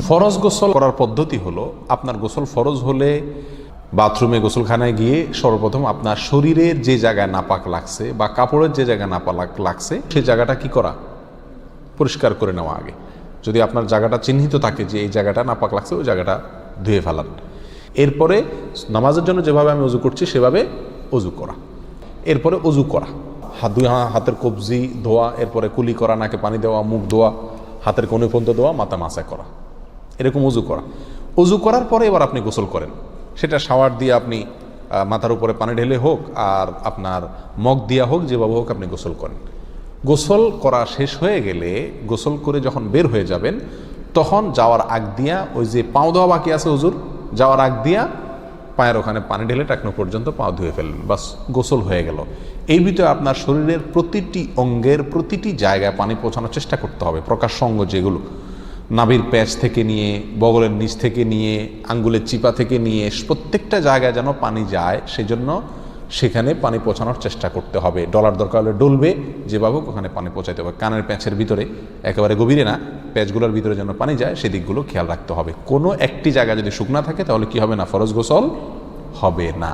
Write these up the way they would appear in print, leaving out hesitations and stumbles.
ফরজ গোসল করার পদ্ধতি হলো, আপনার গোসল ফরজ হলে বাথরুমে গোসলখানায় গিয়ে সর্বপ্রথম আপনার শরীরের যে জায়গায় নাপাক লাগছে বা কাপড়ের যে জায়গায় নাপাক লাগছে সেই জায়গাটা কি করা, পরিষ্কার করে নেওয়া আগে। যদি আপনার জায়গাটা চিহ্নিত থাকে যে এই জায়গাটা নাপাক লাগছে, ওই জায়গাটা ধুয়ে ফেলান। এরপরে নামাজের জন্য যেভাবে আমি অজু করছি সেভাবে অজু করা। এরপরে অজু করা, হাতের কবজি ধোয়া, এরপরে কুলি করা, নাকে পানি দেওয়া, মুখ ধোয়া, হাতের কোণে পর্যন্ত ধোয়া, মাথা মাসা করা, এরকম অজু করা। অজু করার পরে এবার আপনি গোসল করেন। সেটা শাওয়ার দিয়ে আপনি মাথার উপরে পানি ঢেলে হোক আর আপনার মগ দিয়া হোক, যেভাবে হোক আপনি গোসল করেন। গোসল করা শেষ হয়ে গেলে, গোসল করে যখন বের হয়ে যাবেন, তখন যাওয়ার আগ দিয়া ওই যে পাও ধোয়া বাকি আছে হুজুর, যাওয়ার আগ দিয়া পায়ের ওখানে পানি ঢেলে টাকনো পর্যন্ত পাও ধুয়ে ফেললেন, বাস গোসল হয়ে গেল। এই ভিতরে আপনার শরীরের প্রতিটি অঙ্গের প্রতিটি জায়গায় পানি পৌঁছানোর চেষ্টা করতে হবে। প্রকাশ্য অঙ্গ যেগুলো, নাভির প্যাচ থেকে নিয়ে, বগলের নিচ থেকে নিয়ে, আঙ্গুলের চিপা থেকে নিয়ে, প্রত্যেকটা জায়গায় যেন পানি যায়, সেজন্য সেখানে পানি পৌঁছানোর চেষ্টা করতে হবে। ডলার দরকার হলে ডলবে, যেভাবে ওখানে পানি পৌঁছাতে হবে। কানের প্যাঁচের ভিতরে, একেবারে গভীরে না, প্যাচগুলোর ভিতরে যেন পানি যায় সেদিকগুলো খেয়াল রাখতে হবে। কোনো একটি জায়গা যদি শুকনা থাকে তাহলে কি হবে না, ফরজ গোসল হবে না।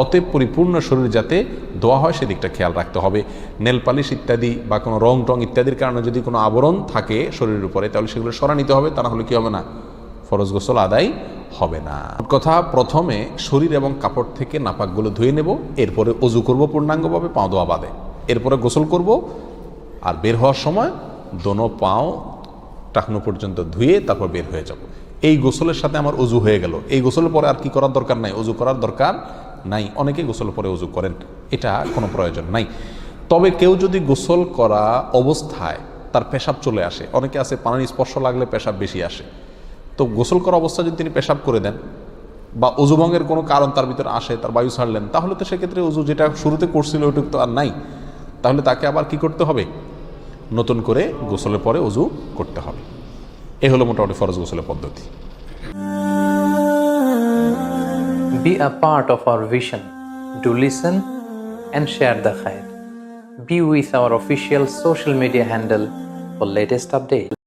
অতএব পরিপূর্ণ শরীর যাতে ধোয়া হয় সেদিকটা খেয়াল রাখতে হবে। নেল পালিশ ইত্যাদি বা কোনো রং টং ইত্যাদির কারণে যদি কোনো আবরণ থাকে শরীরের উপরে, তাহলে সেগুলো সরা নিতে হবে, তা না হলে কি হবে না, ফরজ গোসল আদায় হবে না। কথা, প্রথমে শরীর এবং কাপড় থেকে নাপাকগুলো ধুয়ে নেব, এরপরে অজু করব পূর্ণাঙ্গভাবে, পাও ধোয়া বাদে, এরপরে গোসল করব। আর বের হওয়ার সময় দোনো পাও টাকনো পর্যন্ত ধুয়ে তারপর বের হয়ে যাব। এই গোসলের সাথে আমার অজু হয়ে গেল। এই গোসলের পরে আর কি করার দরকার নাই, অজু করার দরকার নাই। অনেকে গোসলের পরে অজু করেন, এটা কোনো প্রয়োজন নাই। তবে কেউ যদি গোসল করা অবস্থায় তার পেশাব চলে আসে, অনেকে আছে পানির স্পর্শ লাগলে পেশাব বেশি আসে, তো গোসল করা অবস্থায় যদি তিনি পেশাব করে দেন বা অজুভঙ্গের কোনো কারণ তার ভিতরে আসে, তার বায়ু ছাড়লেন, তাহলে তো সেক্ষেত্রে অজু যেটা শুরুতে করছিল ওইটুকু তো আর নাই। তাহলে তাকে আবার কি করতে হবে, নতুন করে গোসলের পরে অজু করতে হবে। এ হলো মোটামুটি ফরজ গোসলের পদ্ধতি। Be a part of our vision. Do listen and share the khair. Be with our official social media handle for latest updates.